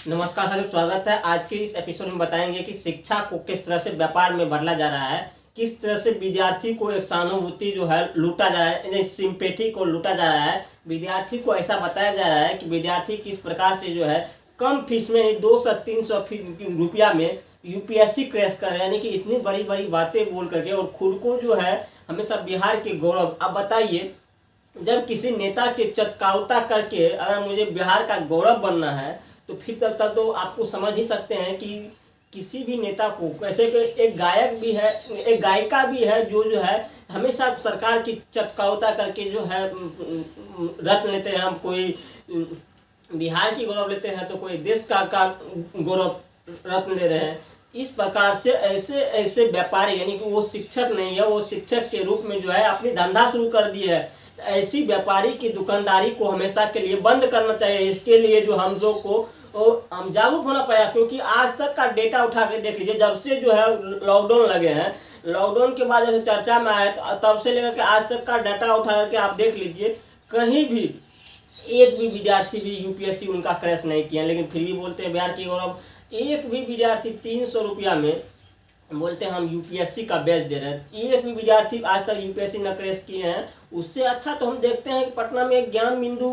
नमस्कार साथियों, स्वागत है। आज के इस एपिसोड में बताएंगे कि शिक्षा को किस तरह से व्यापार में बदला जा रहा है, किस तरह से विद्यार्थी को एक सहानुभूति जो है लूटा जा रहा है, सिंपैथी को लूटा जा रहा है। विद्यार्थी को ऐसा बताया जा रहा है कि विद्यार्थी किस प्रकार से जो है कम फीस में 200 300 रुपया में यूपीएससी क्रैश कर रहे हैं, यानी कि इतनी बड़ी बड़ी बातें बोल करके और खुद को जो है हमेशा बिहार के गौरव। अब बताइए, जब किसी नेता के चटकावता करके अगर मुझे बिहार का गौरव बनना है तो फिर तब तो आपको समझ ही सकते हैं कि किसी भी नेता को, कैसे कि एक गायक भी है, एक गायिका भी है जो है हमेशा सरकार की चटकावता करके जो है रत्न लेते हैं। हम कोई बिहार की गौरव लेते हैं तो कोई देश का गौरव रत्न ले रहे हैं। इस प्रकार से ऐसे ऐसे व्यापारी, यानी कि वो शिक्षक नहीं है, वो शिक्षक के रूप में जो है अपनी धंधा शुरू कर दी है। ऐसी व्यापारी की दुकानदारी को हमेशा के लिए बंद करना चाहिए। इसके लिए जो हम लोग को हम जागरूक होना पड़ेगा, क्योंकि आज तक का डेटा उठा के देख लीजिए, जब से जो है लॉकडाउन लगे हैं, लॉकडाउन के बाद जब चर्चा में आए तब से लेकर के आज तक का डाटा उठा करके आप देख लीजिए, कहीं भी एक भी विद्यार्थी भी यूपीएससी उनका क्रैश नहीं किया। लेकिन फिर भी बोलते हैं बिहार की गौरव। एक भी विद्यार्थी 300 रुपया में बोलते हैं हम यूपीएससी का बैच दे रहे हैं। एक भी विद्यार्थी आज तक यूपीएससी न क्रैश किए हैं। उससे अच्छा तो हम देखते हैं कि पटना में एक ज्ञान बिंदु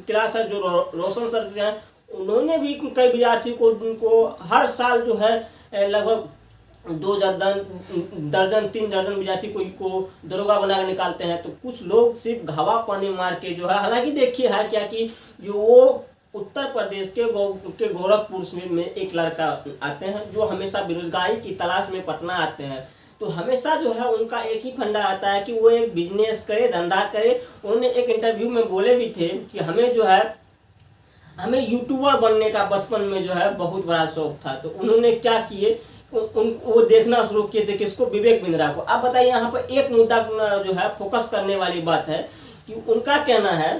क्लास है जो रोशन सर से हैं, उन्होंने भी कई विद्यार्थी को उनको हर साल जो है लगभग 2 दर्जन 3 दर्जन विद्यार्थी को दरोगा बना के निकालते हैं। तो कुछ लोग सिर्फ घावा पानी मार के जो है, हालांकि देखिए है क्या कि जो वो उत्तर प्रदेश के गोरखपुर में एक लड़का आते हैं जो हमेशा बेरोजगारी की तलाश में पटना आते हैं। तो हमेशा जो है उनका एक ही फंडा आता है कि वो एक बिजनेस करे, धंधा करे। उन्होंने एक इंटरव्यू में बोले भी थे कि हमें जो है हमें यूट्यूबर बनने का बचपन में जो है बहुत बड़ा शौक था। तो उन्होंने क्या किए, वो देखना शुरू किए थे किसको, विवेक बिंद्रा को। आप बताइए, यहाँ पर एक मुद्दा जो है फोकस करने वाली बात है कि उनका कहना है,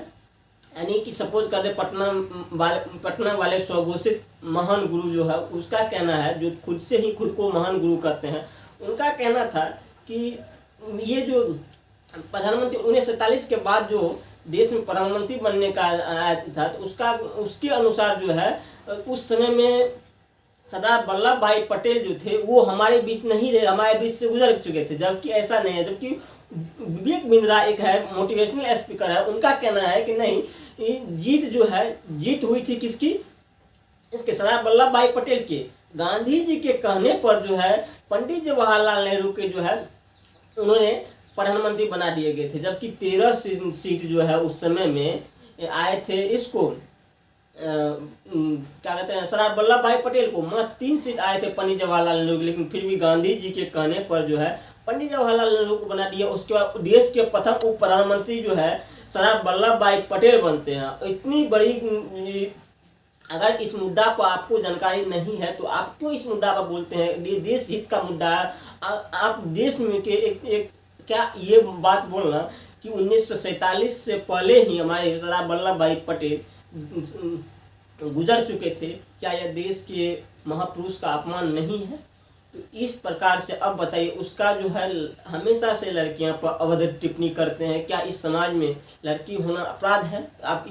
यानी कि सपोज कर दे पटना वाले स्वघोषित महान गुरु जो है, उसका कहना है, जो खुद से ही खुद को महान गुरु कहते हैं, उनका कहना था कि ये जो प्रधानमंत्री 1947 के बाद जो देश में प्रधानमंत्री बनने का आया था, तो उसके अनुसार जो है उस समय में सरदार वल्लभ भाई पटेल जो थे वो हमारे बीच नहीं रहे, हमारे बीच से गुजर चुके थे। जबकि ऐसा नहीं है। जबकि विवेक बिंद्रा एक है, मोटिवेशनल स्पीकर है, उनका कहना है कि नहीं, जीत जो है जीत हुई थी किसकी, इसके सरदार वल्लभ भाई पटेल के। गांधी जी के कहने पर जो है पंडित जवाहरलाल नेहरू के जो है उन्होंने प्रधानमंत्री बना दिए गए थे। जबकि 13 सीट जो है उस समय में आए थे इसको क्या कहते हैं, सरदार वल्लभ भाई पटेल को मात्र 3 सीट आए थे पंडित जवाहरलाल नेहरू के। लेकिन फिर भी गांधी जी के कहने पर जो है पंडित जवाहरलाल नेहरू को बना दिया। उसके बाद देश के प्रथम उप प्रधानमंत्री जो है सरदार वल्लभ भाई पटेल बनते हैं। इतनी बड़ी, अगर इस मुद्दा पर आपको जानकारी नहीं है तो आप क्यों इस मुद्दा पर बोलते हैं? ये देश हित का मुद्दा है। आप देश में के एक क्या ये बात बोलना कि 1947 से पहले ही हमारे सरदार वल्लभ भाई पटेल गुजर चुके थे, क्या यह देश के महापुरुष का अपमान नहीं है? तो इस प्रकार से अब बताइए, उसका जो है हमेशा से लड़कियां पर अवैध टिप्पणी करते हैं। क्या इस समाज में लड़की होना अपराध है? आप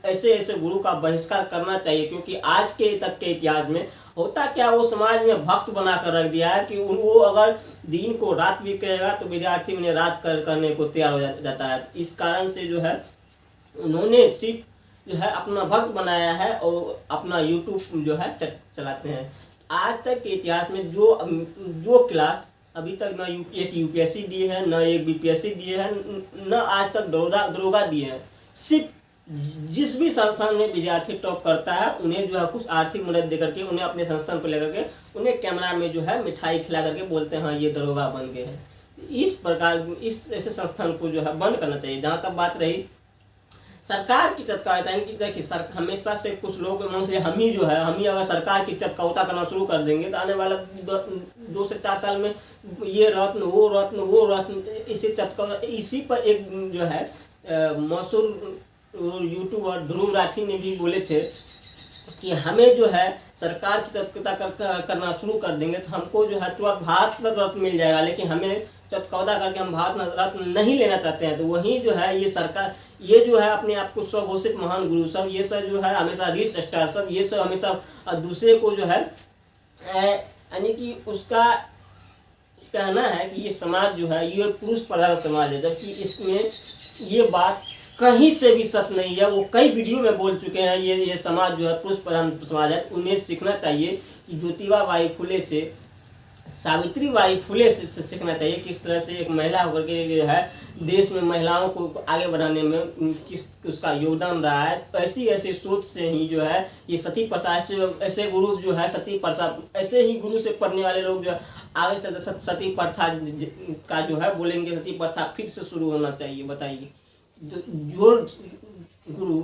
ऐसे ऐसे गुरु का बहिष्कार करना चाहिए, क्योंकि आज के तक के इतिहास में होता क्या, वो समाज में भक्त बना कर रख दिया है कि वो अगर दिन को रात भी कहेगा तो विद्यार्थी उन्हें रात करने को तैयार हो जाता है। इस कारण से जो है उन्होंने सिर्फ जो है अपना भक्त बनाया है और अपना यूट्यूब जो है चलाते हैं। आज तक के इतिहास में जो क्लास अभी तक न एक यूपीएससी दिए हैं, न एक बीपीएससी दिए हैं, न आज तक दरोगा दिए हैं। सिर्फ जिस भी संस्थान में विद्यार्थी टॉप करता है उन्हें जो है कुछ आर्थिक मदद दे करके उन्हें अपने संस्थान पर लेकर के उन्हें कैमरा में जो है मिठाई खिला करके बोलते हैं हाँ ये दरोगा बन गए हैं। इस प्रकार इस ऐसे संस्थान को जो है बंद करना चाहिए। जहाँ तक बात रही सरकार की चटकावता, देखिए हमेशा से कुछ लोग मन से हम ही अगर सरकार की चटकावता करना शुरू कर देंगे तो आने वाला 2 से 4 साल में ये रत्न वो रत्न इसी पर एक जो है मशहूर यूट्यूबर ध्रुव राठी ने भी बोले थे कि हमें जो है सरकार की तत्परता करना शुरू कर देंगे तो हमको जो है तुरंत भारत रत्न मिल जाएगा, लेकिन हमें चटकौदा करके हम भारत रत्न नहीं लेना चाहते हैं। तो वहीं जो है ये सरकार, ये जो है अपने आप को स्वघोषित महान गुरु सब, ये सब जो है हमेशा रील्स स्टार सब, ये सब हमेशा दूसरे को जो है यानी कि उसका कहना है कि ये समाज जो है ये पुरुष प्रधान समाज है, जबकि इसमें ये बात कहीं से भी सत्य नहीं है। वो कई वीडियो में बोल चुके हैं ये समाज जो है पुरुष प्रधान समाज है। उन्हें सीखना चाहिए कि ज्योतिबा बाई फुले से, सावित्री बाई फुले से सीखना चाहिए किस तरह से एक महिला होकर के जो है देश में महिलाओं को आगे बढ़ाने में किस उसका योगदान रहा है। ऐसी सोच से ही जो है ये सती प्रथा, ऐसे गुरु जो है सती प्रथा, ऐसे ही गुरु से पढ़ने वाले लोग जो आगे चलते सती प्रथा का जो है बोलेंगे सती प्रथा फिर से शुरू होना चाहिए। बताइए, जो गुरु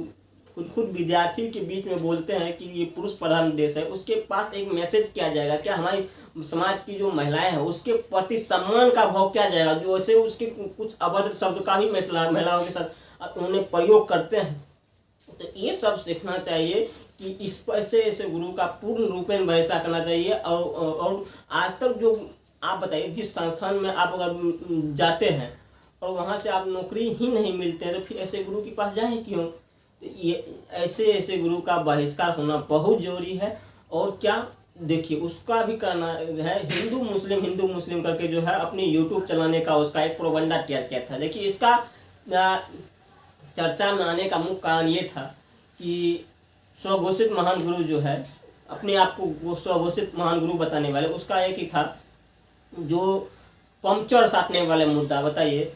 खुद विद्यार्थी के बीच में बोलते हैं कि ये पुरुष प्रधान देश है, उसके पास एक मैसेज क्या जाएगा? क्या हमारी समाज की जो महिलाएं हैं उसके प्रति सम्मान का भाव क्या जाएगा? जो ऐसे उसके कुछ अभद्र शब्द का भी महिलाओं के साथ उन्हें प्रयोग करते हैं। तो ये सब सीखना चाहिए कि इस ऐसे गुरु का पूर्ण रूपेण वैसा करना चाहिए। और आज तक जो आप बताइए, जिस संस्थान में आप अगर जाते हैं और वहाँ से आप नौकरी ही नहीं मिलते हैं तो फिर ऐसे गुरु के पास जाएं क्यों? ये ऐसे गुरु का बहिष्कार होना बहुत जरूरी है। और क्या देखिए, उसका भी कहना है हिंदू मुस्लिम करके जो है अपनी यूट्यूब चलाने का उसका एक प्रोपगेंडा तैयार किया था। देखिए, इसका चर्चा में आने का मुख्य कारण ये था कि स्वघोषित महान गुरु जो है, अपने आप को वो स्वघोषित महान गुरु बताने वाले, उसका एक ही था जो पंक्चर साधने वाले मुद्दा। बताइए,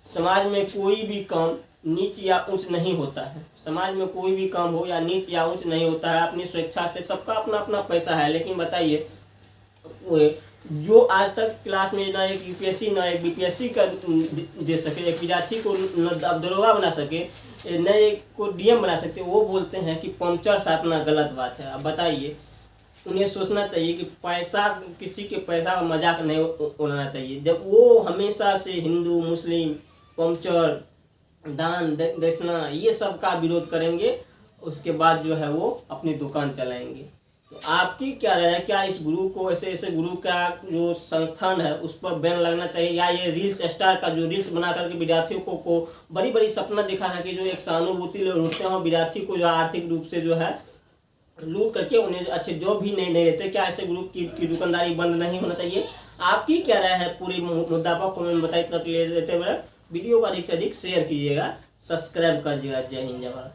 समाज में कोई भी काम नीच या उच्च नहीं होता है। समाज में कोई भी काम हो या नीच या उच्च नहीं होता है, अपनी स्वेच्छा से, सबका अपना अपना पैसा है। लेकिन बताइए, जो आज तक क्लास में ना एक यूपीएससी ना एक बीपीएससी का दे सके, एक विद्यार्थी को न दरोगा बना सके, न एक को डीएम बना सकते, वो बोलते हैं कि पंक्चर साधना गलत बात है। अब बताइए, उन्हें सोचना चाहिए कि पैसा, किसी के पैसा का मजाक नहीं उड़ाना चाहिए। जब वो हमेशा से हिंदू मुस्लिम पंक्चर, दान दक्षिणा ये सब का विरोध करेंगे, उसके बाद जो है वो अपनी दुकान चलाएंगे। तो आपकी क्या राय है? क्या इस गुरु को, ऐसे गुरु का जो संस्थान है उस पर बैन लगना चाहिए, या ये रील्स स्टार का जो रील्स बना करके विद्यार्थियों को बड़ी सपना दिखा है कि जो एक सहानुभूति लूटते हैं, विद्यार्थी को जो आर्थिक रूप से जो है लूट करके उन्हें अच्छे जॉब भी नहीं देते, क्या ऐसे ग्रुप की दुकानदारी बंद नहीं होना चाहिए? आपकी क्या राय है पूरी मुद्दा पर कमेंट में बताइए। देते हुए वीडियो को अधिक से अधिक शेयर कीजिएगा, सब्सक्राइब कर दीजिएगा। जय हिंद, जय भारत।